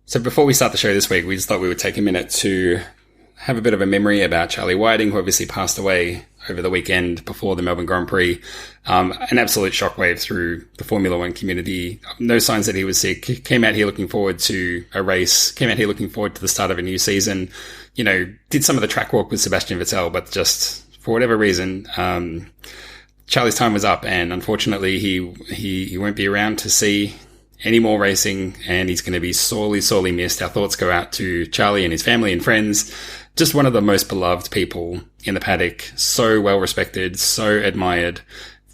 So before we start the show this week, we just thought we would take a minute to have a bit of a memory about Charlie Whiting, who obviously passed away over the weekend before the Melbourne Grand Prix. An absolute shockwave through the Formula One community. No signs that he was sick. He came out here looking forward to a race, came out here looking forward to the start of a new season. You know, did some of the track walk with Sebastian Vettel, but just for whatever reason, Charlie's time was up, and unfortunately he won't be around to see any more racing, and he's going to be sorely missed. Our thoughts go out to Charlie and his family and friends. Just one of the most beloved people in the paddock. So well respected, so admired,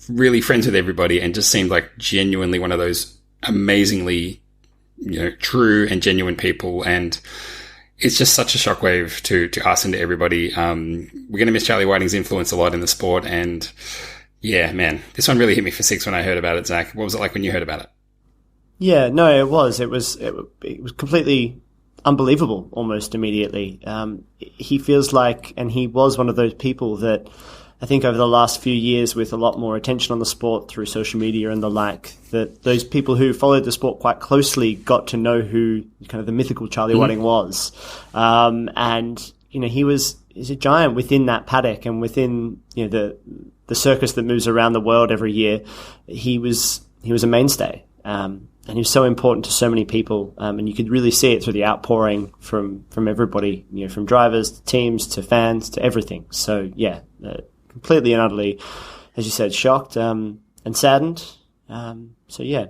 really friends with everybody, and just seemed like genuinely one of those amazingly, true and genuine people. And it's just such a shockwave to us and to everybody. We're going to miss Charlie Whiting's influence a lot in the sport. And yeah, man, this one really hit me for six when I heard about it, Zach. What was it like when you heard about it? Yeah, no, it was completely unbelievable almost immediately. He feels like, and he was one of those people that I think over the last few years, with a lot more attention on the sport through social media and the like, that those people who followed the sport quite closely got to know who kind of the mythical Charlie Whiting was. And, he's a giant within that paddock and within, the circus that moves around the world every year. He was a mainstay. And he was so important to so many people, and you could really see it through the outpouring from everybody, from drivers to teams to fans to everything. So yeah, completely and utterly, as you said, shocked and saddened. So yeah.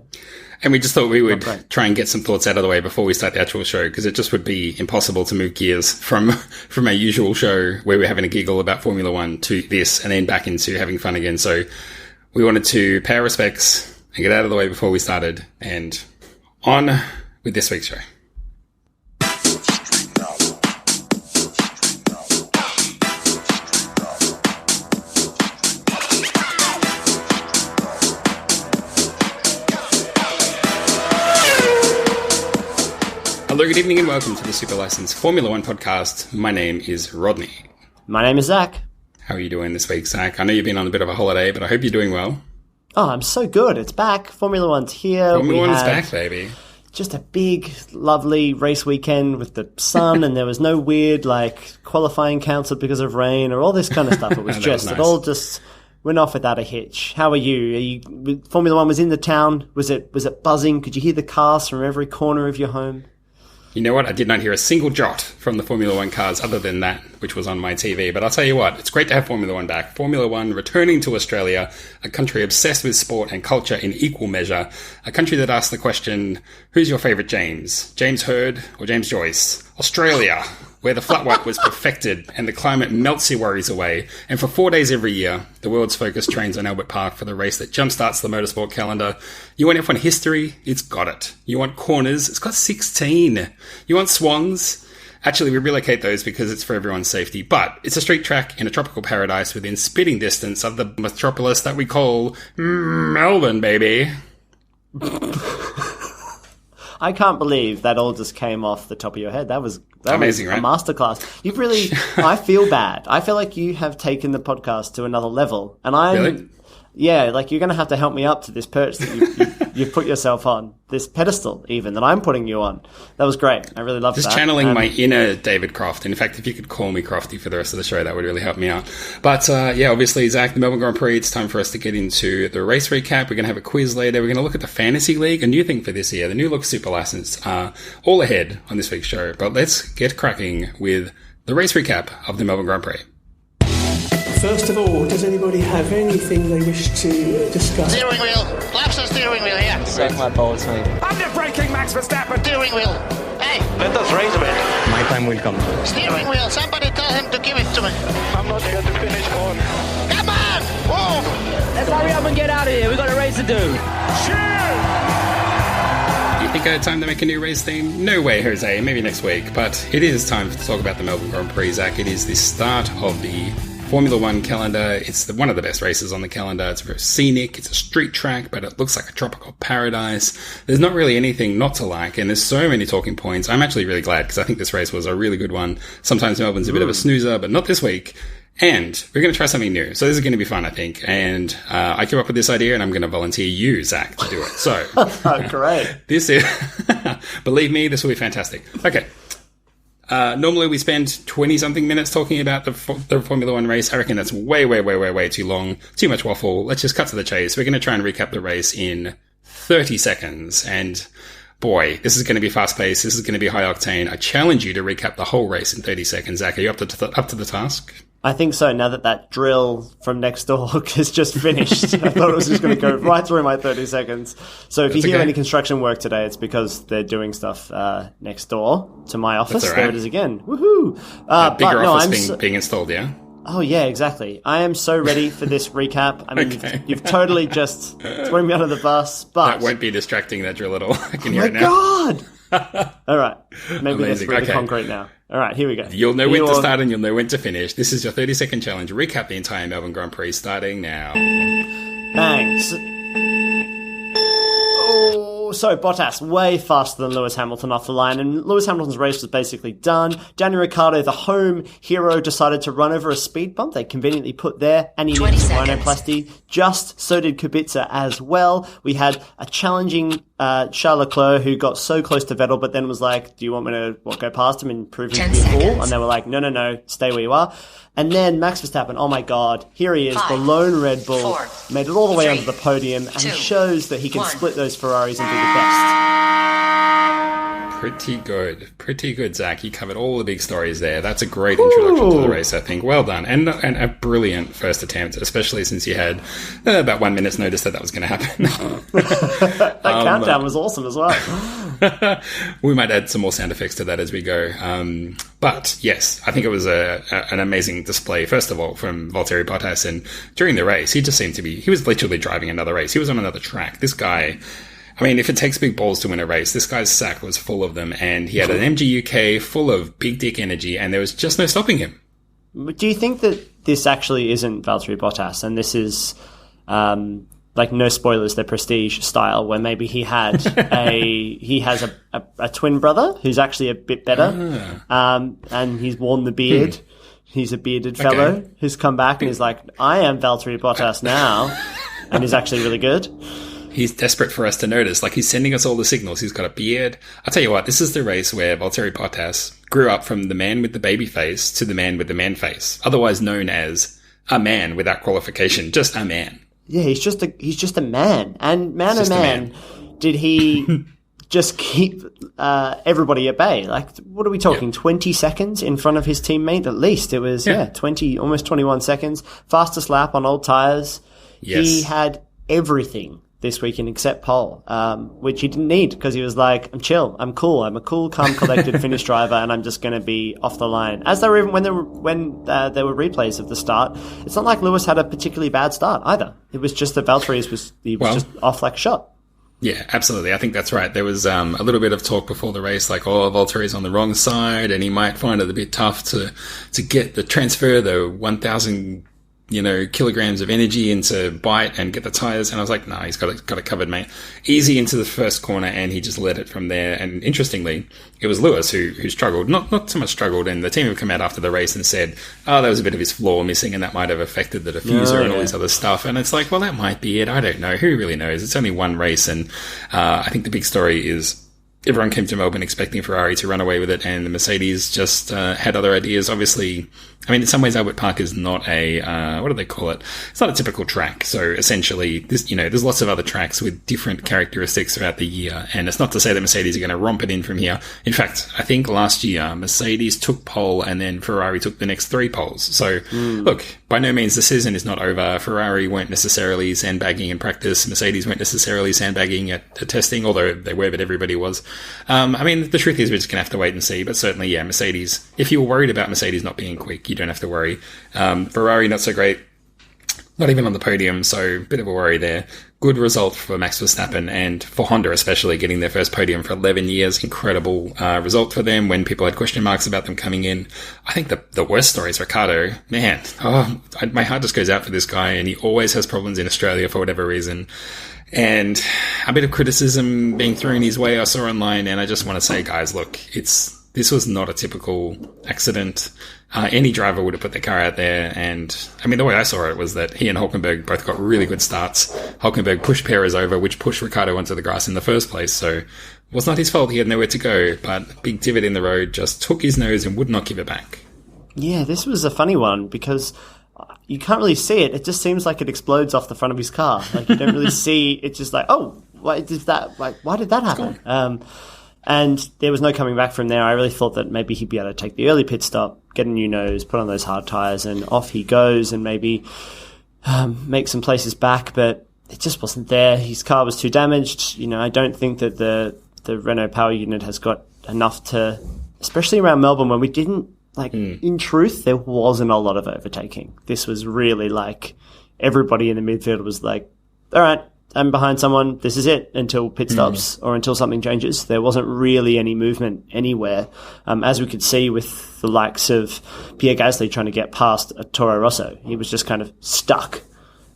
And we just thought we would try and get some thoughts out of the way before we start the actual show, because it just would be impossible to move gears from our usual show where we're having a giggle about Formula One to this and then back into having fun again. So we wanted to pay our respects and get out of the way before we started, and on with this week's show. Hello, good evening, and welcome to the Super Licensed Formula One podcast. My name is Rodney. My name is Zach. How are you doing this week, Zach? I know you've been on a bit of a holiday, but I hope you're doing well. Oh, I'm so good. It's back. Formula One's here. Formula One's back, baby. Just a big, lovely race weekend with the sun, and there was no weird, qualifying cancelled because of rain or all this kind of stuff. It was nice. It all just went off without a hitch. How are you? Formula One was in the town. Was it buzzing? Could you hear the cars from every corner of your home? You know what? I did not hear a single jot from the Formula One cars other than that, which was on my TV. But I'll tell you what, it's great to have Formula One back. Formula One returning to Australia, a country obsessed with sport and culture in equal measure. A country that asks the question, who's your favourite James? James Hird or James Joyce? Australia, where the flat white was perfected and the climate melts your worries away. And for 4 days every year, the world's focus trains on Albert Park for the race that jumpstarts the motorsport calendar. You want F1 history? It's got it. You want corners? It's got 16. You want swans? Actually, we relocate those because it's for everyone's safety. But it's a street track in a tropical paradise within spitting distance of the metropolis that we call Melbourne, baby. I can't believe that all just came off the top of your head. That was amazing, right? A masterclass. You've really, I feel bad. I feel like you have taken the podcast to another level. And Really? Yeah, you're going to have to help me up to this perch that you've put yourself on, this pedestal even that I'm putting you on. That was great. I really loved that. Just channeling my inner David Croft. In fact, if you could call me Crofty for the rest of the show, that would really help me out. But obviously, Zach, the Melbourne Grand Prix, it's time for us to get into the race recap. We're going to have a quiz later. We're going to look at the Fantasy League, a new thing for this year. The new look Super License, all ahead on this week's show. But let's get cracking with the race recap of the Melbourne Grand Prix. First of all, does anybody have anything they wish to discuss? Steering wheel. Laps and steering wheel here. Break my balls, mate. Under braking, Max Verstappen. Steering wheel. Hey. Let us race a bit. My time will come. Steering wheel. Somebody tell him to give it to me. I'm not here to finish on. Come on. Move. Let's hurry up and get out of here. We've got a race to do. Sure. You think I had time to make a new race theme? No way, Jose. Maybe next week. But it is time to talk about the Melbourne Grand Prix, Zach. It is the start of the Formula One calendar. It's one of the best races on the calendar. It's very scenic. It's a street track, but it looks like a tropical paradise. There's not really anything not to like, and there's so many talking points. I'm actually really glad because I think this race was a really good one. Sometimes Melbourne's a bit of a snoozer, but not this week. And we're going to try something new. So this is going to be fun, I think. And I came up with this idea, and I'm going to volunteer you, Zach, to do it. So, Great. This is, believe me, this will be fantastic. Okay. Normally we spend 20-something minutes talking about the Formula One race. I reckon that's way too long. Too much waffle. Let's just cut to the chase. We're going to try and recap the race in 30 seconds. And boy, this is going to be fast-paced. This is going to be high-octane. I challenge you to recap the whole race in 30 seconds. Zach, are you up to the task? I think so, now that drill from next door has just finished. I thought it was just going to go right through my 30 seconds. So if you hear any construction work today, it's because they're doing stuff next door to my office. There it is again. Woohoo! Bigger office being installed, yeah? Oh, yeah, exactly. I am so ready for this recap. I mean, you've totally just thrown me under the bus, but... That won't be distracting, that drill at all. I can hear it now. Oh, my God! All right. Maybe let's through the concrete now. All right, here we go. You'll know when to start and you'll know when to finish. This is your 30-second challenge. Recap the entire Melbourne Grand Prix starting now. Bang. So Bottas way faster than Lewis Hamilton off the line, and Lewis Hamilton's race was basically done. Daniel Ricciardo, the home hero, decided to run over a speed bump they conveniently put there, and he needed some rhinoplasty. Just so did Kubica as well. We had a challenging Charles Leclerc, who got so close to Vettel, but then was like, do you want me to go past him and prove him to be a fool? And they were like, no, stay where you are. And then Max Verstappen, oh my God, here he is, the lone Red Bull, made it all the way onto the podium, and he shows that he can split those Ferraris and be the best. Pretty good, Zach. You covered all the big stories there. That's a great introduction to the race, I think. Well done. And a brilliant first attempt, especially since you had about 1 minute's notice that was going to happen. That countdown was awesome as well. We might add some more sound effects to that as we go. But yes, I think it was an amazing display, first of all, from Valtteri Bottas. And during the race, he just seemed to be, he was literally driving another race. He was on another track. This guy, I mean, if it takes big balls to win a race, this guy's sack was full of them. And he had an MGU-K full of big dick energy, and there was just no stopping him. Do you think that this actually isn't Valtteri Bottas, and this is, like, no spoilers, the Prestige style, where maybe he has a twin brother who's actually a bit better, and he's worn the beard. He's a bearded fellow who's come back and is like, I am Valtteri Bottas now, and is actually really good. He's desperate for us to notice. Like, he's sending us all the signals. He's got a beard. I'll tell you what, this is the race where Valtteri Bottas grew up from the man with the baby face to the man with the man face, otherwise known as a man without qualification, just a man. Yeah, he's just a man. And man, did he just keep everybody at bay? Like, what are we talking, 20 seconds in front of his teammate? At least it was, 20, almost 21 seconds. Fastest lap on old tyres. Yes. He had everything this weekend except pole, which he didn't need because he was like, I'm chill, I'm cool, I'm a cool, calm, collected Finnish driver, and I'm just going to be off the line. As they were even when there were replays of the start, it's not like Lewis had a particularly bad start either. It was just that Valtteri was just off like a shot. Yeah, absolutely. I think that's right. There was a little bit of talk before the race, like, Valtteri's on the wrong side, and he might find it a bit tough to get the transfer, the 1,000 kilograms of energy into bite and get the tires. And I was like, no, he's got it covered, mate. Easy into the first corner, and he just led it from there. And interestingly, it was Lewis who struggled, not so much struggled. And the team have come out after the race and said, there was a bit of his floor missing, and that might have affected the diffuser and all this other stuff. And it's like, well, that might be it. I don't know. Who really knows? It's only one race. And I think the big story is everyone came to Melbourne expecting Ferrari to run away with it, and the Mercedes just had other ideas. Obviously, I mean, in some ways, Albert Park is not a, what do they call it? It's not a typical track. So essentially, there's lots of other tracks with different characteristics throughout the year. And it's not to say that Mercedes are going to romp it in from here. In fact, I think last year, Mercedes took pole and then Ferrari took the next 3 poles. So look, by no means the season is not over. Ferrari weren't necessarily sandbagging in practice. Mercedes weren't necessarily sandbagging at testing, although they were, but everybody was. I mean, the truth is we're just going to have to wait and see. But certainly, Mercedes, if you're worried about Mercedes not being quick, you don't have to worry. Ferrari, not so great. Not even on the podium, so bit of a worry there. Good result for Max Verstappen and for Honda especially, getting their first podium for 11 years. Incredible result for them when people had question marks about them coming in. I think the worst story is Ricciardo. Man, my heart just goes out for this guy, and he always has problems in Australia for whatever reason. And a bit of criticism being thrown his way I saw online, and I just want to say, guys, look, it's this was not a typical accident. Any driver would have put their car out there. And I mean, the way I saw it was that he and Hülkenberg both got really good starts. Hülkenberg pushed Perez over, which pushed Ricciardo onto the grass in the first place. So it was not his fault. He had nowhere to go, but big divot in the road, just took his nose and would not give it back. Yeah, this was a funny one because you can't really see it. It just seems like it explodes off the front of his car. Like you don't really see. It's just like, oh, why did that happen? And there was no coming back from there. I really thought that maybe he'd be able to take the early pit stop, get a new nose, put on those hard tyres, and off he goes and maybe make some places back. But it just wasn't there. His car was too damaged. You know, I don't think that the Renault power unit has got enough to, especially around Melbourne when we didn't, in truth, there wasn't a lot of overtaking. This was really like everybody in the midfield was like, all right, I'm behind someone, this is it, until pit stops or until something changes. There wasn't really any movement anywhere, as we could see with the likes of Pierre Gasly trying to get past Toro Rosso. He was just kind of stuck,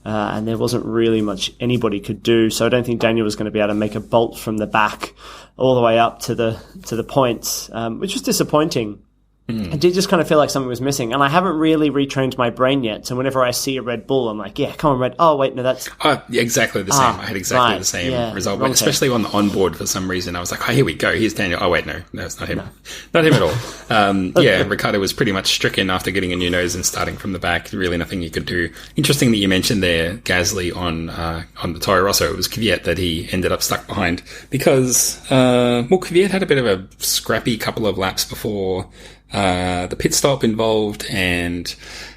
and there wasn't really much anybody could do. So I don't think Daniel was going to be able to make a bolt from the back all the way up to the points, which was disappointing. I did just kind of feel like something was missing, and I haven't really retrained my brain yet. So whenever I see a Red Bull, I'm like, yeah, come on, Red. Oh, wait, no, that's... exactly the same. I had exactly the same result. But especially on the onboard for some reason. I was like, oh, here we go. Here's Daniel. Oh, wait, no, it's not him. No. Not him at all. Ricciardo was pretty much stricken after getting a new nose and starting from the back. Really nothing you could do. Interesting that you mentioned there, Gasly, on the Toro Rosso. It was Kvyat that he ended up stuck behind because, Kvyat had a bit of a scrappy couple of laps before the pit stop involved and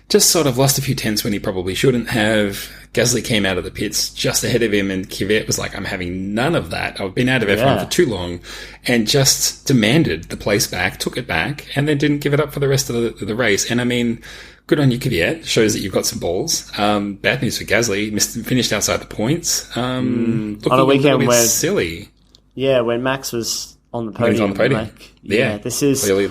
just sort of lost a few tenths when he probably shouldn't have. Gasly came out of the pits just ahead of him and Kvyat was like, I'm having none of that. I've been out of F1 for too long, and just demanded the place back, took it back, and then didn't give it up for the rest of the race. And I mean, good on you, Kvyat. Shows that you've got some balls. Bad news for Gasly. Finished outside the points. Looking on a weekend where silly. Yeah, when Max was on the podium. He was on the podium. Like, this is... Clearly,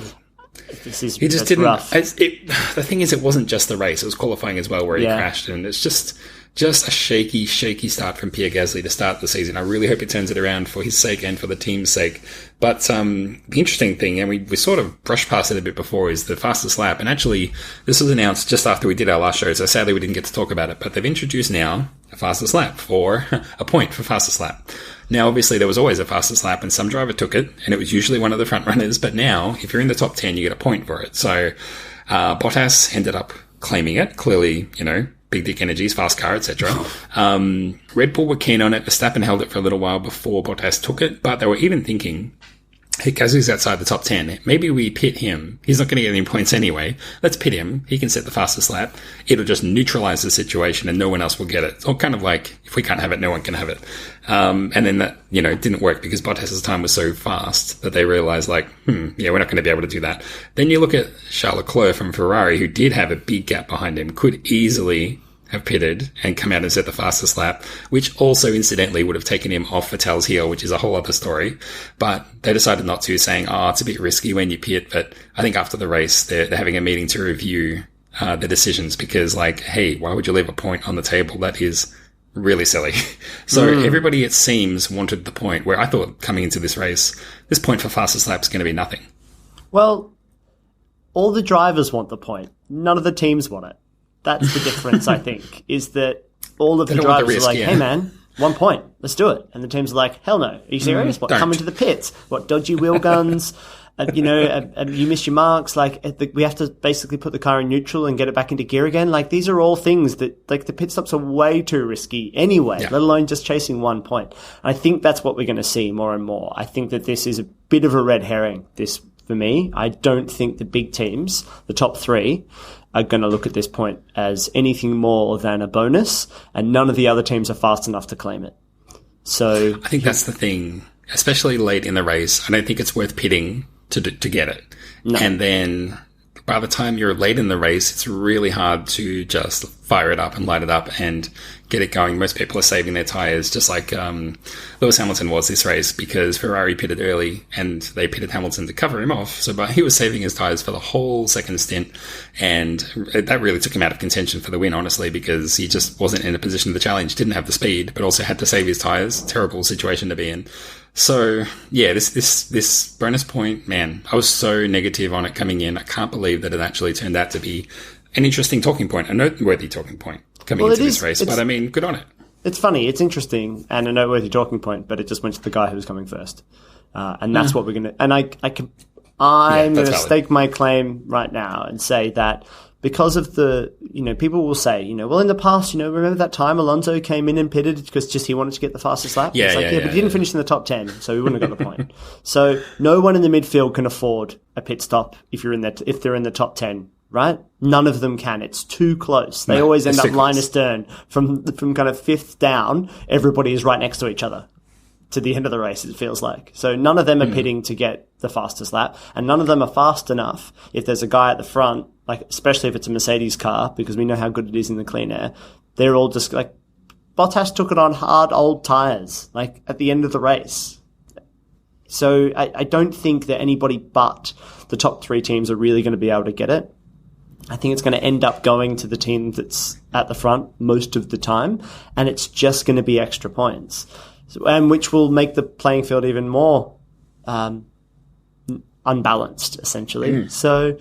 he just didn't. Rough. The thing is, it wasn't just the race; it was qualifying as well, where he crashed, and it's just a shaky start from Pierre Gasly to start the season. I really hope it turns it around for his sake and for the team's sake. But the interesting thing, and we sort of brushed past it a bit before, is the fastest lap. And actually, this was announced just after we did our last show, so sadly we didn't get to talk about it. But they've introduced now a fastest lap for a point for fastest lap. Now, obviously, there was always a fastest lap, and some driver took it, and it was usually one of the front runners. But now, if you're in the top 10, you get a point for it. So Bottas ended up claiming it. Clearly, big dick energies, fast car, etc. Red Bull were keen on it. Verstappen held it for a little while before Bottas took it, but they were even thinking, hey, Gasly's outside the top 10. Maybe we pit him. He's not going to get any points anyway. Let's pit him. He can set the fastest lap. It'll just neutralize the situation and no one else will get it. Or kind of like, if we can't have it, no one can have it. And then that, didn't work because Bottas's time was so fast that they realized we're not going to be able to do that. Then you look at Charles Leclerc from Ferrari, who did have a big gap behind him, could easily have pitted and come out and set the fastest lap, which also incidentally would have taken him off Vettel's heel, which is a whole other story. But they decided not to, saying, it's a bit risky when you pit. But I think after the race, they're having a meeting to review the decisions because, hey, why would you leave a point on the table? That is really silly. So everybody, it seems, wanted the point, where I thought coming into this race, this point for fastest lap is going to be nothing. Well, all the drivers want the point. None of the teams want it. That's the difference, I think, is that all of the drivers are like, hey, man, 1 point. Let's do it. And the teams are like, hell no. Are you serious? Come into the pits? What, dodgy wheel guns? You missed your marks. We have to basically put the car in neutral and get it back into gear again. These are all things that, the pit stops are way too risky anyway, let alone just chasing 1 point. I think that's what we're going to see more and more. I think that this is a bit of a red herring, for me. I don't think the big teams, the top three, are going to look at this point as anything more than a bonus, and none of the other teams are fast enough to claim it. So I think that's the thing, especially late in the race. I don't think it's worth pitting to get it. No. And then by the time you're late in the race, it's really hard to just fire it up and light it up and get it going. Most people are saving their tyres, just like Lewis Hamilton was this race, because Ferrari pitted early and they pitted Hamilton to cover him off. But he was saving his tyres for the whole second stint, and that really took him out of contention for the win, honestly, because he just wasn't in a position of the challenge, didn't have the speed, but also had to save his tyres. Terrible situation to be in. So yeah, this bonus point, man, I was so negative on it coming in. I can't believe that it actually turned out to be an interesting talking point, a noteworthy talking point coming into this race. But I mean, good on it. It's funny, it's interesting, and a noteworthy talking point, but it just went to the guy who was coming first. And that's what we're going to... And I'm going to stake my claim right now and say that because of the... people will say, well, in the past, remember that time Alonso came in and pitted because just he wanted to get the fastest lap? Yeah, but he didn't finish in the top 10, so he wouldn't have got the point. So no one in the midfield can afford a pit stop if they're in the top 10. Right? None of them can. It's too close. They always end up line astern. From kind of fifth down, everybody is right next to each other to the end of the race, it feels like. So none of them are pitting to get the fastest lap, and none of them are fast enough if there's a guy at the front, like especially if it's a Mercedes car, because we know how good it is in the clean air. They're all just like, Bottas took it on hard old tyres, like at the end of the race. So I don't think that anybody but the top three teams are really going to be able to get it. I think it's going to end up going to the team that's at the front most of the time, and it's just going to be extra points, and which will make the playing field even more unbalanced, essentially. So,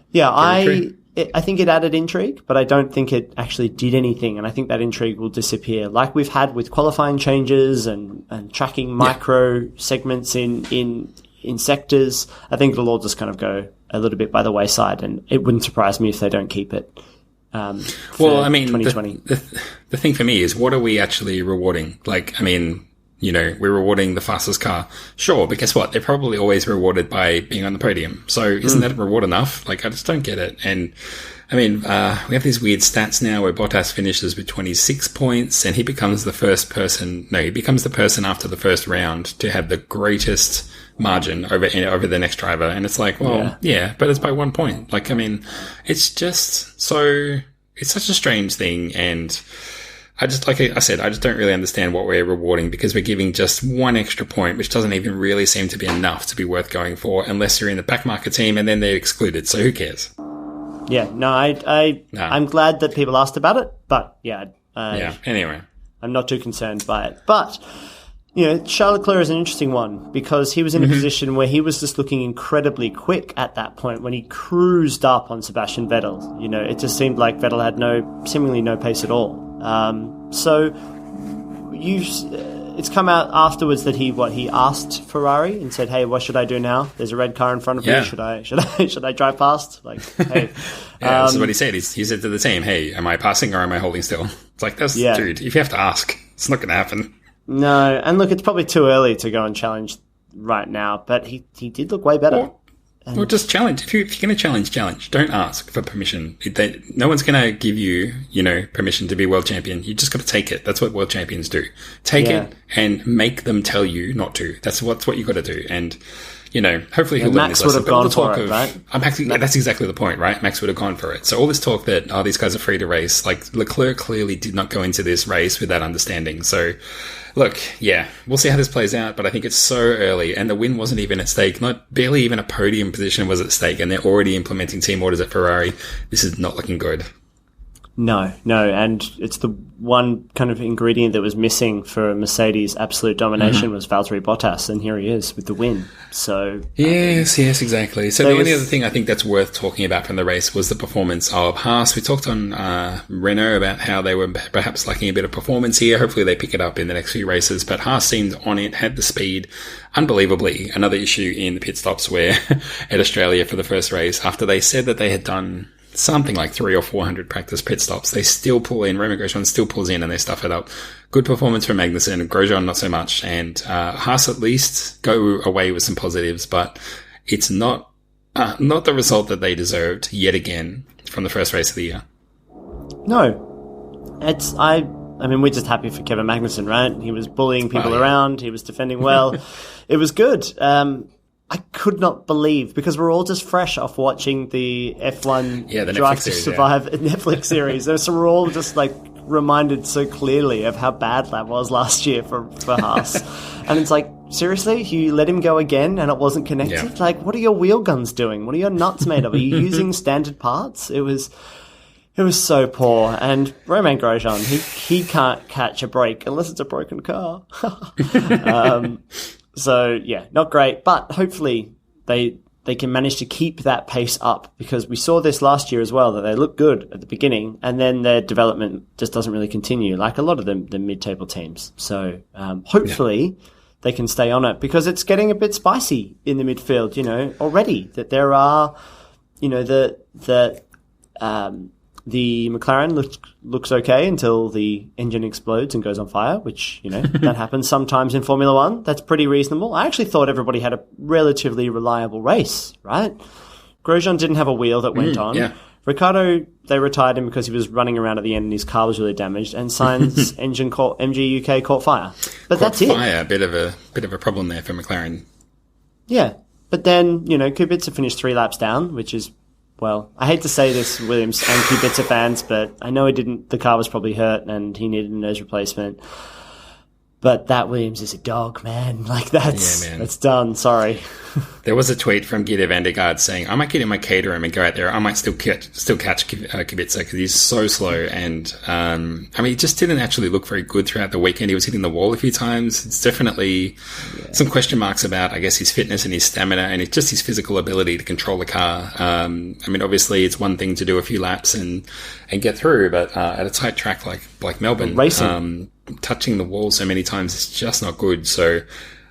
yeah, I think it added intrigue, but I don't think it actually did anything, and I think that intrigue will disappear, like we've had with qualifying changes and tracking micro segments in sectors. I think it'll all just kind of go a little bit by the wayside, and it wouldn't surprise me if they don't keep it. Well, I mean, 2020. The thing for me is, what are we actually rewarding? Like, I mean, we're rewarding the fastest car. Sure, but guess what? They're probably always rewarded by being on the podium. So isn't that reward enough? Like, I just don't get it. And I mean, we have these weird stats now where Bottas finishes with 26 points, and he becomes the person after the first round to have the greatest margin over the next driver. And it's like, well, yeah, but it's by 1 point. Like, I mean, it's just it's such a strange thing. And I just, like I said, I just don't really understand what we're rewarding, because we're giving just one extra point, which doesn't even really seem to be enough to be worth going for, unless you're in the backmarker team, and then they're excluded. So who cares? Yeah, no, I'm glad that people asked about it, but anyway, I'm not too concerned by it. But, Charles Leclerc is an interesting one, because he was in a position where he was just looking incredibly quick at that point when he cruised up on Sebastian Vettel. It just seemed like Vettel had seemingly no pace at all. It's come out afterwards that he asked Ferrari and said, "Hey, what should I do now? There's a red car in front of me. Should I drive past?" Like, hey, that's what he said. He said to the team, "Hey, am I passing or am I holding still?" It's like, dude, if you have to ask, it's not going to happen. No, and look, it's probably too early to go and challenge right now, but he did look way better. Or just challenge. If you're going to challenge. Don't ask for permission. No one's going to give you, permission to be world champion. You just got to take it. That's what world champions do. Take it and make them tell you not to. That's what you got to do. And, hopefully he'll learn Max this lesson. would have gone for it, right? That's exactly the point, right? Max would have gone for it. So all this talk that, these guys are free to race, like Leclerc clearly did not go into this race with that understanding. So, look, yeah, we'll see how this plays out, but I think it's so early, and the win wasn't even at stake. Barely even a podium position was at stake, and they're already implementing team orders at Ferrari. This is not looking good. No, and it's the one kind of ingredient that was missing for Mercedes' absolute domination was Valtteri Bottas, and here he is with the win. So yes, exactly. So the only other thing I think that's worth talking about from the race was the performance of Haas. We talked on Renault about how they were perhaps lacking a bit of performance here. Hopefully they pick it up in the next few races, but Haas seemed on it, had the speed. Unbelievably, another issue in the pit stops where at Australia for the first race, after they said that they had done something like 300 or 400 practice pit stops, they still pull in. Romain Grosjean still pulls in and they stuff it up. Good performance from Magnussen, Grosjean not so much, and Haas at least go away with some positives, but it's not the result that they deserved yet again from the first race of the year. No, I mean, we're just happy for Kevin Magnussen, right? He was bullying people around. He was defending well. It was good. I could not believe, because we're all just fresh off watching the F1 Drive to Survive Netflix series. So we're all just like reminded so clearly of how bad that was last year for Haas. And it's like, seriously, you let him go again and it wasn't connected? Yeah. Like, what are your wheel guns doing? What are your nuts made of? Are you using standard parts? It was so poor. And Romain Grosjean, he can't catch a break unless it's a broken car. So, yeah, not great. But hopefully they can manage to keep that pace up, because we saw this last year as well, that they look good at the beginning and then their development just doesn't really continue, like a lot of the mid-table teams. So hopefully they can stay on it, because it's getting a bit spicy in the midfield, already, that there are, the McLaren looks okay until the engine explodes and goes on fire, which, that happens sometimes in Formula One. That's pretty reasonable. I actually thought everybody had a relatively reliable race, right? Grosjean didn't have a wheel that went on. Yeah. Ricciardo, they retired him because he was running around at the end and his car was really damaged, and Sainz's MGU-K caught fire. But that's it. Fire, a bit of a problem there for McLaren. Yeah. But then, Kubica finished 3 laps down, which is, well, I hate to say this, Williams and Kubica fans, but I know the car was probably hurt and he needed a nose replacement. But that Williams is a dog, man. Like, that's done. Sorry. There was a tweet from Guido van der Garde saying, I might get in my Caterham and go out there. I might still catch Kubica, because he's so slow. And, he just didn't actually look very good throughout the weekend. He was hitting the wall a few times. It's definitely some question marks about, I guess, his fitness and his stamina and it's just his physical ability to control the car. Obviously it's one thing to do a few laps and get through, but at a tight track like Melbourne, racing. Touching the wall so many times is just not good. So,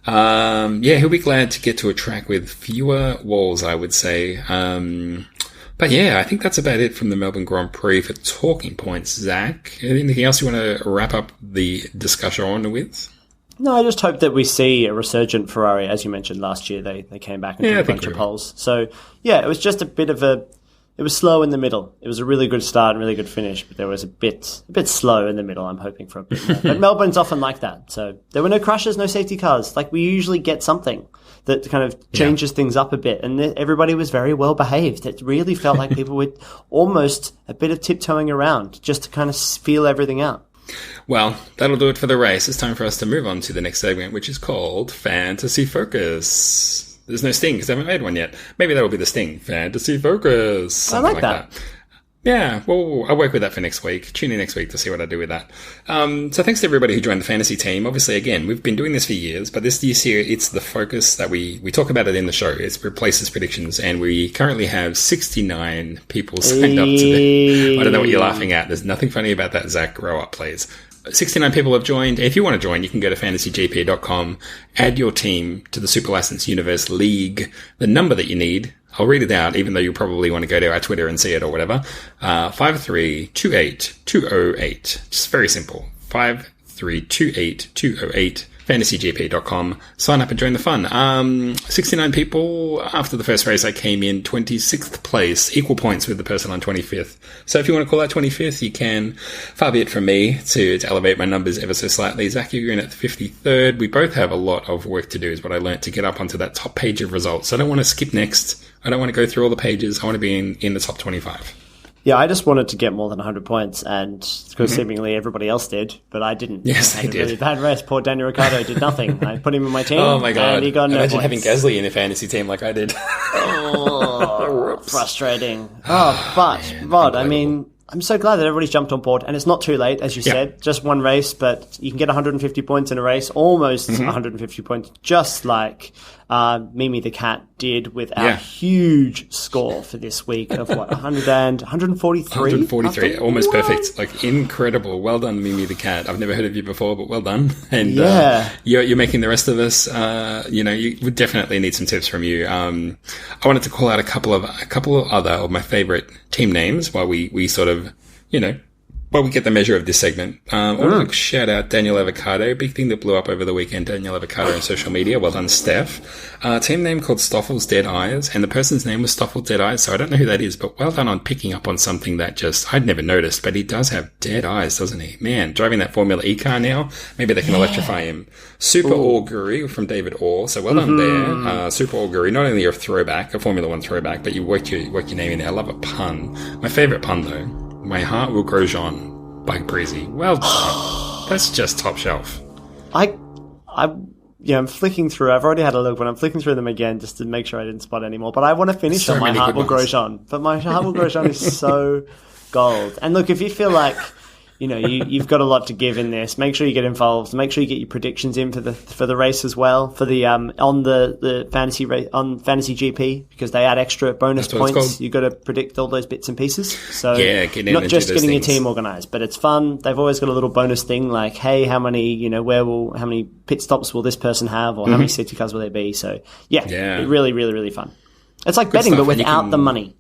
he'll be glad to get to a track with fewer walls, I would say. But yeah, I think that's about it from the Melbourne Grand Prix for talking points. Zach, anything else you want to wrap up the discussion with? No, I just hope that we see a resurgent Ferrari. As you mentioned last year, they came back and took a bunch of poles. So yeah, it was just a bit of it was slow in the middle. It was a really good start and really good finish, but there was a bit slow in the middle. I'm hoping for a bit more. But Melbourne's often like that. So there were no crashes, no safety cars. Like, we usually get something that kind of changes things up a bit. And everybody was very well behaved. It really felt like people were almost a bit of tiptoeing around just to kind of feel everything out. Well, that'll do it for the race. It's time for us to move on to the next segment, which is called Fantasy Focus. There's no sting because I haven't made one yet. Maybe that'll be the sting. Fantasy Focus. Something I like that. Yeah, well, I'll work with that for next week. Tune in next week to see what I do with that. So thanks to everybody who joined the fantasy team. Obviously, again, we've been doing this for years, but this year it's the focus that we talk about it in the show. It's replaces predictions, and we currently have 69 people signed up today. I don't know what you're laughing at. There's nothing funny about that, Zach. Grow up, please. 69 people have joined. If you want to join, you can go to fantasygp.com, add your team to the Super License Universe League, the number that you need. I'll read it out, even though you'll probably want to go to our Twitter and see it or whatever. 5328208. Just very simple. 5328208. fantasygp.com. Sign up and join the fun. 69 people. After the first race, I came in 26th place, equal points with the person on 25th. So if you want to call that 25th, you can. Far be it from me to elevate my numbers ever so slightly. Zach, you're in at the 53rd. We both have a lot of work to do, is what I learnt, to get up onto that top page of results. I don't want to skip next. I don't want to go through all the pages. I want to be in the top 25. Yeah, I just wanted to get more than 100 points, and because seemingly everybody else did, but I didn't. Yes, I they had did. A really bad race. Poor Daniel Ricciardo did nothing. I put him in my team. Oh my god! And he got no Imagine points. having Gasly in a fantasy team like I did. Oh, frustrating. But Rod, I mean, I'm so glad that everybody's jumped on board, and it's not too late, as you said. Just one race, but you can get 150 points in a race, almost 150 points, just like Mimi the cat did with our huge score for this week of 143? 143, almost perfect. Like, incredible. Well done, Mimi the cat. I've never heard of you before, but well done. And you're making the rest of us, you would definitely need some tips from you. I wanted to call out a couple of other of my favorite team names while we sort of, while we get the measure of this segment. I want to shout out Daniel Avocado, big thing that blew up over the weekend, Daniel Avocado on social media. Well done, Steph. Team name called Stoffel's Dead Eyes, and the person's name was Stoffel's Dead Eyes, so I don't know who that is, but well done on picking up on something that I'd never noticed, but he does have dead eyes, doesn't he? Man, driving that Formula E car now, maybe they can electrify him. Super Augury from David Orr, so well done there. Super Augury, not only a throwback, a Formula 1 throwback, but you worked your name in there. I love a pun. My favourite pun, though. My Heart Will Grosjean by Breezy. Well done. That's just top shelf. I'm flicking through. I've already had a look, but I'm flicking through them again just to make sure I didn't spot any more. But I want to finish on My Heart Will Grosjean. But My Heart Will Grosjean is so gold. And look, if you feel like you've got a lot to give in this. Make sure you get involved. Make sure you get your predictions in for the race as well, for the on the fantasy race on Fantasy GP, because they add extra bonus points. You've got to predict all those bits and pieces. So not just getting your team organised, but it's fun. They've always got a little bonus thing like, hey, how many how many pit stops will this person have, or how many safety cars will there be? So really, really, really fun. It's like betting, but without the money.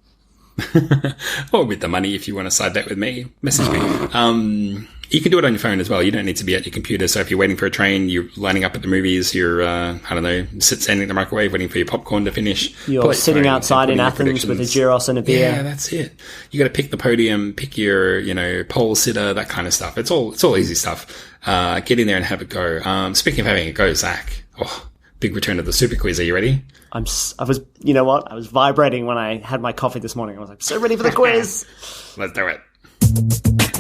Or with the money, if you want to side bet with me, message me. You can do it on your phone as well. You don't need to be at your computer. So if you're waiting for a train, you're lining up at the movies, you're, standing in the microwave waiting for your popcorn to finish. You're sitting outside in Athens with a gyros and a beer. Yeah, that's it. You got to pick the podium, pick your, pole sitter, that kind of stuff. It's all easy stuff. Get in there and have a go. Speaking of having a go, Zach. Big return of the super quiz. Are you ready? I was vibrating when I had my coffee this morning. I was like, so ready for the quiz. Let's do it.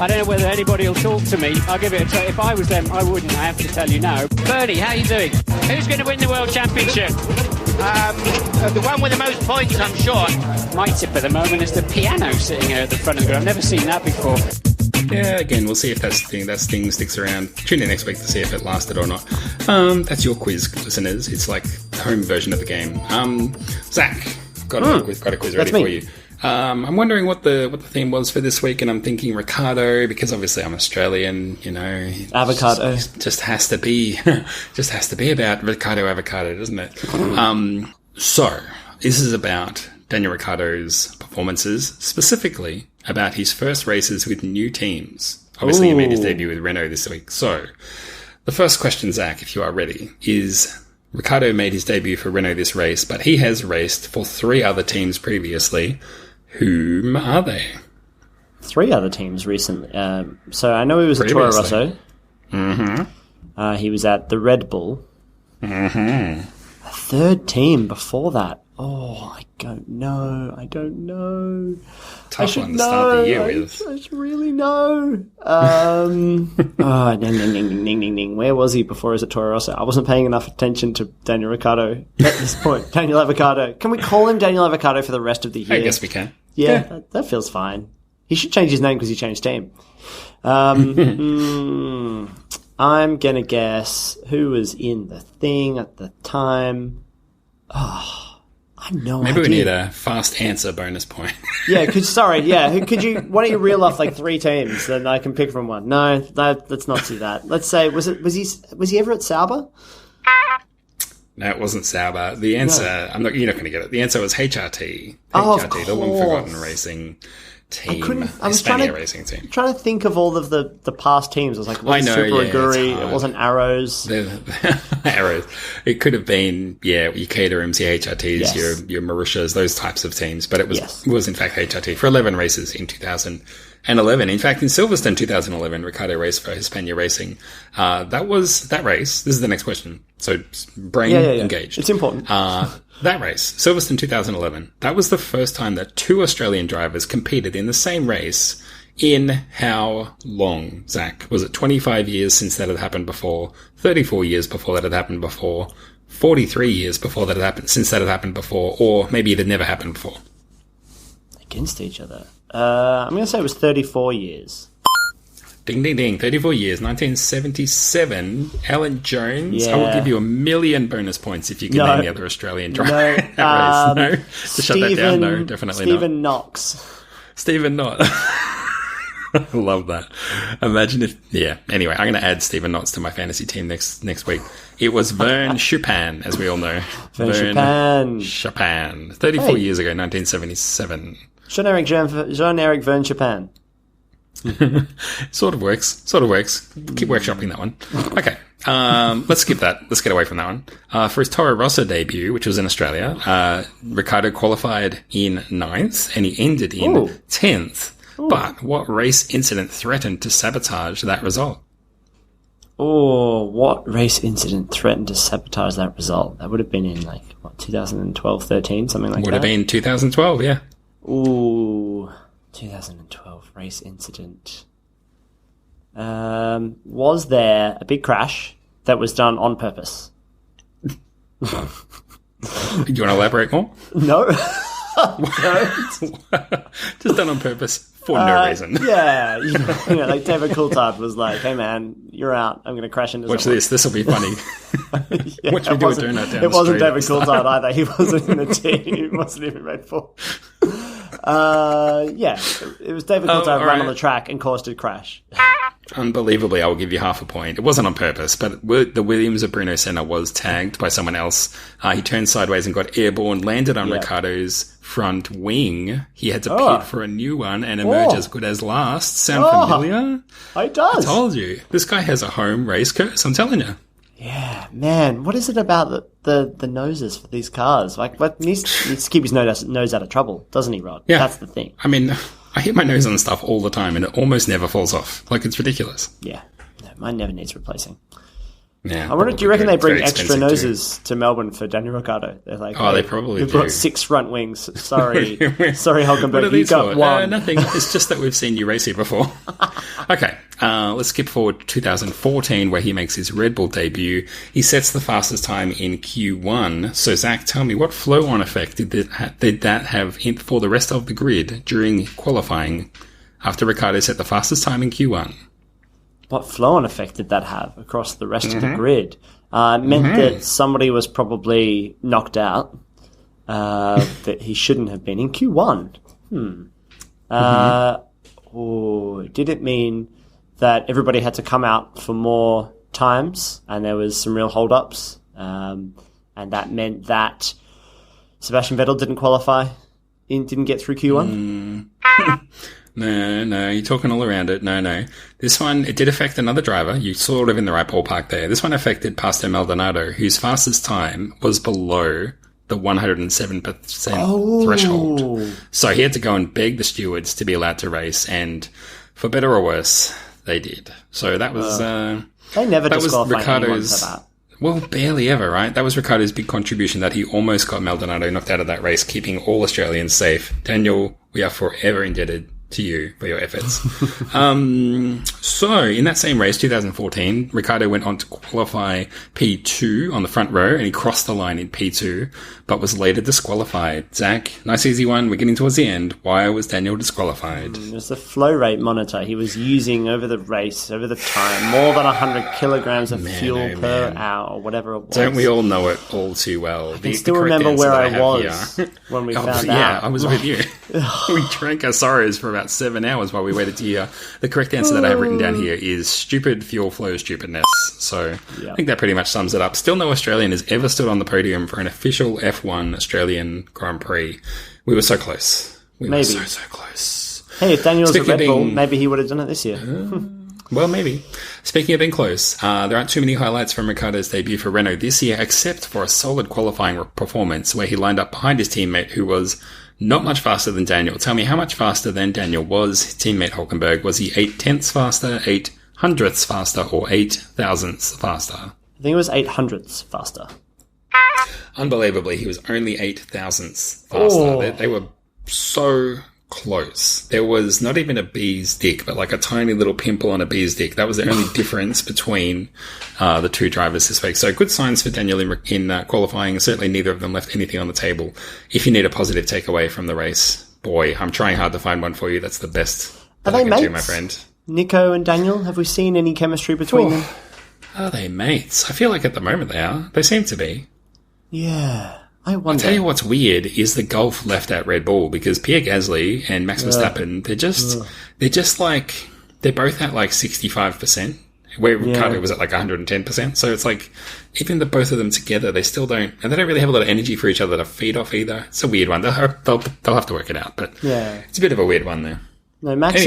I don't know whether anybody will talk to me. I'll give it a try. If I was them, I wouldn't. I have to tell you now. Bernie, how you doing? Who's going to win the World Championship? The one with the most points, I'm sure. My tip at the moment is the piano sitting at the front of the grid. I've never seen that before. Yeah, again, we'll see if that thing sticks around. Tune in next week to see if it lasted or not. That's your quiz, listeners. It's like the home version of the game. Zach, got a quiz ready for you. I'm wondering what the theme was for this week, and I'm thinking Ricardo, because obviously I'm Australian, avocado. Just has to be about Ricardo avocado, doesn't it? So this is about Daniel Ricciardo's performances, specifically about his first races with new teams. Obviously, he made his debut with Renault this week. So the first question, Zach, if you are ready, is Ricciardo made his debut for Renault this race, but he has raced for 3 other teams previously. Whom are they? 3 other teams recently. So I know he was at Toro Rosso. Mm-hmm. He was at the Red Bull. Mm-hmm. A 3rd team before that. I don't know. Tough one to start the year with. I should really know. Ding. Where was he before he was at Toro Rosso? I wasn't paying enough attention to Daniel Ricciardo at this point. Daniel Avocado. Can we call him Daniel Avocado for the rest of the year? I guess we can. Yeah. That feels fine. He should change his name because he changed team. I'm going to guess who was in the thing at the time. I know. Maybe we need a fast answer bonus point. Yeah, why don't you reel off like 3 teams, then I can pick from one. No, let's not do that. Let's say, was he ever at Sauber? No, it wasn't Sauber. The answer, you're not going to get it. The answer was HRT. HRT, the long forgotten racing team. I was racing team. Trying to think of all of the past teams. I was like, it wasn't Super Aguri, it wasn't Arrows. Arrows. It could have been, your Cater MCHRTs, your Mauritius, those types of teams. But it was in fact HRT for 11 races in 2011. In fact, in Silverstone 2011, Ricciardo raced for Hispania Racing. That race. This is the next question. So brain engaged. It's important. That race, Silverstone 2011, that was the first time that 2 Australian drivers competed in the same race in how long, Zach? Was it 25 years since that had happened before, 34 years before that had happened before, 43 years before that had happened, since that had happened before, or maybe it had never happened before? Against each other. I'm going to say it was 34 years. Ding, ding, ding. 34 years, 1977. Alan Jones. I will give you 1,000,000 bonus points if you can name the other Australian driver. No. To shut that down, no, definitely Stephen Knox. Stephen Knott. I love that. Imagine if... Yeah. Anyway, I'm going to add Stephen Knotts to my fantasy team next week. It was Vern Chupin, as we all know. Vern Chupin. 34 years ago, 1977. Jean-Eric Vern Chupin. Sort of works. Keep workshopping that one. Okay. Let's skip that. Let's get away from that one. For his Toro Rosso debut, which was in Australia, Ricciardo qualified in 9th and he ended in 10th. But what race incident threatened to sabotage that result? What race incident threatened to sabotage that result? That would have been in 2012, 13, something like that? Would have been 2012, yeah. 2012 race incident. Was there a big crash that was done on purpose? Do you want to elaborate more? No. Just done on purpose For no reason. Yeah. Like David Coulthard was like, hey, man, you're out. I'm going to crash into Watch someone. this will be funny. Watch me do a donut down It wasn't the David Coulthard either. He wasn't in the team. He wasn't even Red Bull. It was David Coulthard ran on the track and caused a crash. Unbelievably, I will give you half a point. It wasn't on purpose, but the Williams of Bruno Senna was tagged by someone else. He turned sideways and got airborne, landed on Ricciardo's front wing. He had to pit for a new one and emerge as good as last. Sound familiar? It does. I told you. This guy has a home race curse, I'm telling you. Yeah, man. What is it about the noses for these cars? Like, what needs to keep his nose out of trouble, doesn't he, Rod? Yeah. That's the thing. I mean, I hit my nose on stuff all the time and it almost never falls off. Like, it's ridiculous. Yeah. No, mine never needs replacing. Yeah. I wonder, do you reckon they bring Very extra expensive noses to Melbourne for Daniel Ricciardo? They're like, they probably we've do. got 6 front wings. Sorry. Sorry, What are Hulkenberg, you these got for? 1. Nothing. It's just that we've seen you race here before. Okay, let's skip forward to 2014, where he makes his Red Bull debut. He sets the fastest time in Q1. So, Zach, tell me, what flow-on effect did that have for the rest of the grid during qualifying after Ricciardo set the fastest time in Q1? What flow-on effect did that have across the rest of the grid? It meant that somebody was probably knocked out that he shouldn't have been in Q1. Or did it mean that everybody had to come out for more times and there was some real hold-ups? And that meant that Sebastian Vettel didn't qualify, didn't get through Q1? No, you're talking all around it. No. This one, it did affect another driver. You're sort of in the right ballpark there. This one affected Pastor Maldonado, whose fastest time was below the 107% threshold. So he had to go and beg the stewards to be allowed to race, and for better or worse, they did. So that was... they never disqualify anyone for that. Well, barely ever, right? That was Ricciardo's big contribution, that he almost got Maldonado knocked out of that race, keeping all Australians safe. Daniel, we are forever indebted to you for your efforts. So, in that same race, 2014, Ricciardo went on to qualify P2 on the front row, and he crossed the line in P2, but was later disqualified. Zach, nice easy one. We're getting towards the end. Why was Daniel disqualified? It was the flow rate monitor he was using over the race, over the time, more than 100 kilograms of fuel per hour, or whatever it was. Don't we all know it all too well? I can still remember where I was when we found out. Yeah, I was with you. We drank our sorrows for about 7 hours while we waited to hear. The correct answer that I have written down here is stupid fuel flow stupidness. So I think that pretty much sums it up. Still no Australian has ever stood on the podium for an official F1 Australian Grand Prix. We were so close. We were so close. Hey, if Daniel was at Red Bull, maybe he would have done it this year. Well, maybe. Speaking of being close, there aren't too many highlights from Ricciardo's debut for Renault this year, except for a solid qualifying performance where he lined up behind his teammate, who was not much faster than Daniel. Tell me, how much faster than Daniel was his teammate Hulkenberg? Was he 8/10ths faster, 8/100ths faster, or 8,000ths faster? I think it was 8/100ths faster. Unbelievably, he was only 8,000ths faster. They were so close. There was not even a bee's dick, but like a tiny little pimple on a bee's dick. That was the only difference between the two drivers this week. So good signs for Daniel in qualifying. Certainly neither of them left anything on the table. If you need a positive takeaway from the race, boy, I'm trying hard to find one for you. That's the best that I can do, my friend. Nico and Daniel, have we seen any chemistry between them? Are they mates? I feel like at the moment they are. They seem to be. Yeah. I wonder. I'll tell you what's weird is the gulf left at Red Bull, because Pierre Gasly and Max Verstappen, they're just like, they're both at like 65%, where Ricciardo was at like 110%. So it's like, even the both of them together, they still don't, and they don't really have a lot of energy for each other to feed off either. It's a weird one. They'll have to work it out, but it's a bit of a weird one there. No, Max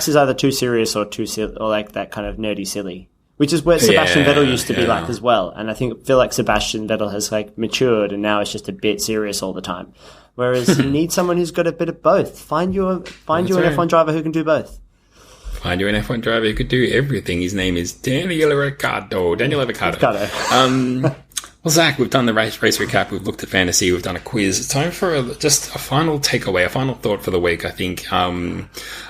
is either too serious or too silly, or like that kind of nerdy silly. Which is where Sebastian Vettel used to be like as well. And I feel like Sebastian Vettel has like matured and now it's just a bit serious all the time. Whereas you need someone who's got a bit of both. Find you an F1 driver who can do both. Find you an F1 driver who could do everything. His name is Daniel Ricciardo. Well, Zach, we've done the race recap. We've looked at fantasy. We've done a quiz. It's time for just a final takeaway, a final thought for the week, I think. I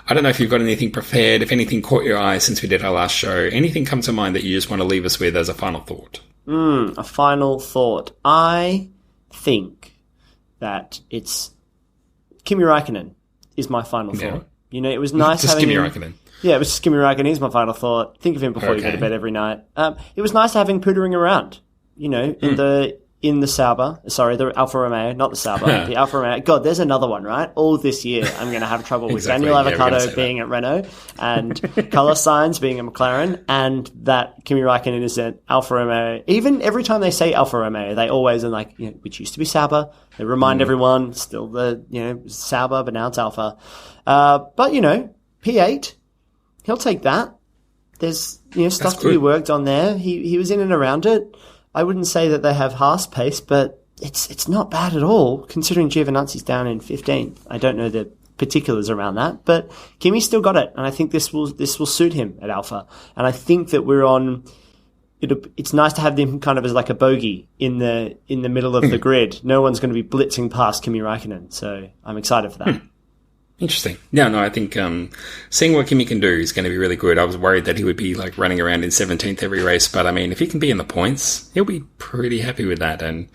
don't know if you've got anything prepared, if anything caught your eye since we did our last show. Anything come to mind that you just want to leave us with as a final thought? A final thought. I think that it's Kimi Räikkönen is my final thought. It was nice Just having Kimi him. Räikkönen. Yeah, it was just Kimi Räikkönen. Here's my final thought. Think of him before you go to bed every night. It was nice having Pootering around, in the Sauber. Sorry, the Alfa Romeo, not the Sauber. The Alfa Romeo. God, there's another one, right? All this year, I'm going to have trouble with Daniel Avocado being at Renault and Carlos Sainz being at McLaren, and that Kimi Räikkönen is at Alfa Romeo. Even every time they say Alfa Romeo, they always are like, which used to be Sauber. They remind everyone, still the, Sauber, but now it's Alfa. But, P8, he'll take that. There's, stuff to be worked on there. He was in and around it. I wouldn't say that they have Haas pace, but it's not bad at all, considering Giovinazzi's down in 15th. I don't know the particulars around that, but Kimi's still got it, and I think this will suit him at Alpha. And I think that we're on. It's nice to have them kind of as like a bogey in the middle of the grid. No one's going to be blitzing past Kimi Räikkönen, so I'm excited for that. Interesting. Yeah, no, I think seeing what Kimi can do is going to be really good. I was worried that he would be like running around in 17th every race, but I mean, if he can be in the points, he'll be pretty happy with that. And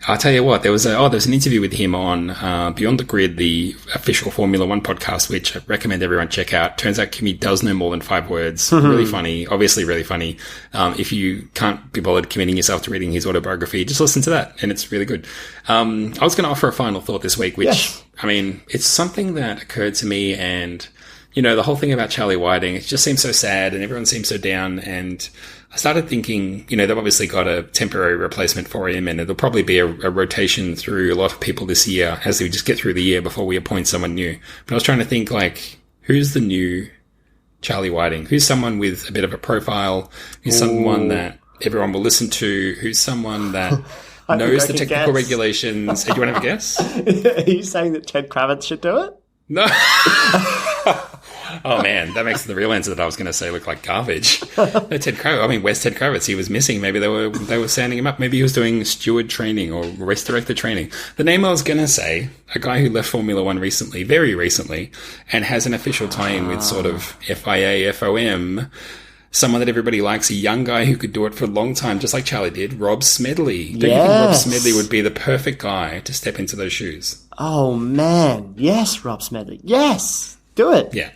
I'll tell you what, there was an interview with him on Beyond the Grid, the official Formula One podcast, which I recommend everyone check out. Turns out Kimi does know more than 5 words. Really funny, obviously really funny. If you can't be bothered committing yourself to reading his autobiography, just listen to that, and it's really good. I was going to offer a final thought this week, which, I mean, it's something that occurred to me, and, the whole thing about Charlie Whiting, it just seems so sad, and everyone seems so down, and I started thinking, they've obviously got a temporary replacement for him, and it'll probably be a rotation through a lot of people this year as we just get through the year before we appoint someone new. But I was trying to think, who's the new Charlie Whiting? Who's someone with a bit of a profile? Who's someone that everyone will listen to? Who's someone that knows the technical regulations? Do you want to have a guess? Are you saying that Ted Kravitz should do it? No. Oh man, that makes the real answer that I was going to say look like garbage. No, Ted Kravitz. I mean, where's Ted Kravitz? He was missing. Maybe they were sanding him up. Maybe he was doing steward training or race director training. The name I was going to say, a guy who left Formula One recently, very recently, and has an official tie-in with sort of FIA, FOM. Someone that everybody likes, a young guy who could do it for a long time, just like Charlie did, Rob Smedley. Don't you think Rob Smedley would be the perfect guy to step into those shoes? Oh, man. Yes, Rob Smedley. Yes. Do it. Yeah.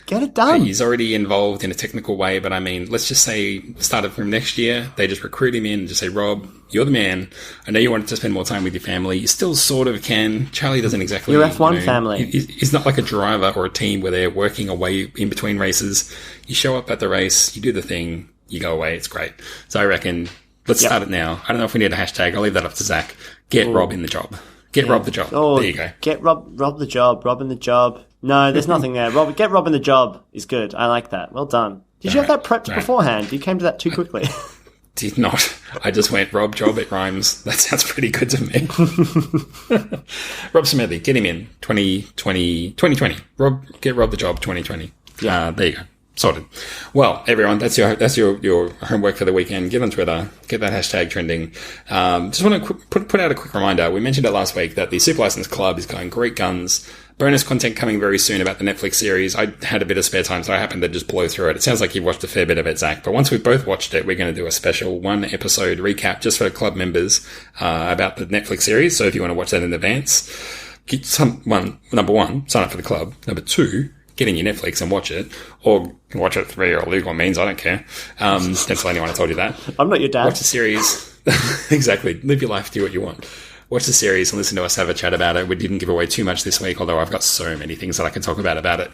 Get it done. He's already involved in a technical way, but I mean, let's just say, started from next year, they just recruit him in and just say, Rob, you're the man. I know you wanted to spend more time with your family. You still sort of can. Charlie doesn't exactly... Your F1 family. He's not like a driver or a team where they're working away in between races. You show up at the race, you do the thing, you go away. It's great. So I reckon, let's start it now. I don't know if we need a hashtag. I'll leave that up to Zach. Get Rob in the job. Get Rob the job. Oh, there you go. Get Rob the job. Rob in the job. No, there's nothing there. Get Rob in the job is good. I like that. Well done. Did you have that prepped beforehand? You came to that too quickly. Did not. I just went, Rob job, it rhymes. That sounds pretty good to me. Rob Smedley, get him in. 2020. Get Rob the job 2020. There you go. Sorted. Well, everyone, that's your homework for the weekend. Get on Twitter, get that hashtag trending. Just want to put out a quick reminder. We mentioned it last week that the Super License Club is going great guns. Bonus content coming very soon about the Netflix series. I had a bit of spare time, so I happened to just blow through it. It sounds like you've watched a fair bit of it, Zach. But once we've both watched it, we're going to do a special 1-episode recap just for club members about the Netflix series. So if you want to watch that in advance, number one, sign up for the club. Number 2, get in your Netflix and watch it, or watch it through your legal means. I don't care. Don't tell anyone I told you that. I'm not your dad. Watch the series. Exactly. Live your life. Do what you want. Watch the series and listen to us have a chat about it. We didn't give away too much this week, although I've got so many things that I can talk about it.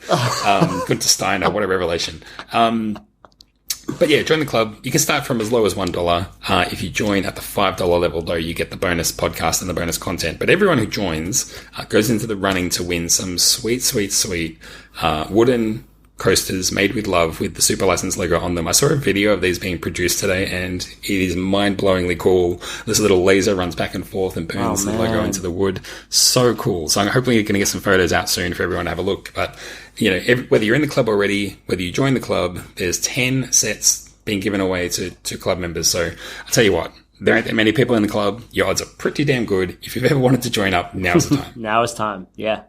Good to Steiner. What a revelation. But yeah, join the club. You can start from as low as $1. If you join at the $5 level, though, you get the bonus podcast and the bonus content. But everyone who joins goes into the running to win some sweet wooden coasters made with love with the Super License logo on them. I saw a video of these being produced today, and it is mind-blowingly cool. This little laser runs back and forth and burns the logo into the wood. So cool. So I'm hopefully going to get some photos out soon for everyone to have a look. But, whether you're in the club already, whether you join the club, there's 10 sets being given away to club members. So I'll tell you what, there ain't that many people in the club. Your odds are pretty damn good. If you've ever wanted to join up, now's the time. Now is time. Yeah.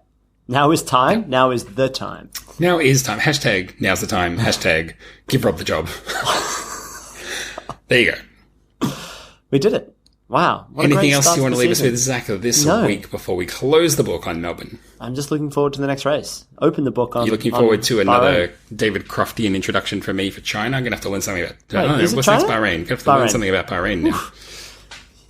Now is time. Yeah. Now is the time. Now is time. Hashtag now's the time. Hashtag give Rob the job. There you go. We did it. Wow. What a Anything great else start you want to the leave us season. with, Zach, this No. week before we close the book on Melbourne? I'm just looking forward to the next race. Open the book on. You're looking on forward to another Bahrain. David Croftian introduction from me for China? I'm going to have to learn something about... Wait, is it what's China? next? Bahrain. Going to have to learn Bahrain. something about Bahrain now.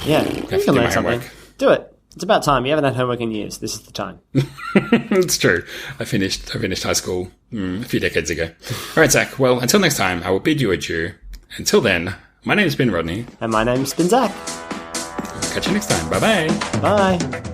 Yeah, you to can do my learn something. homework. Do it. It's about time. You haven't had homework in years. This is the time. It's true. I finished high school a few decades ago. All right, Zach. Well, until next time, I will bid you adieu. Until then, my name's been Rodney. And my name's been Zach. Catch you next time. Bye-bye. Bye.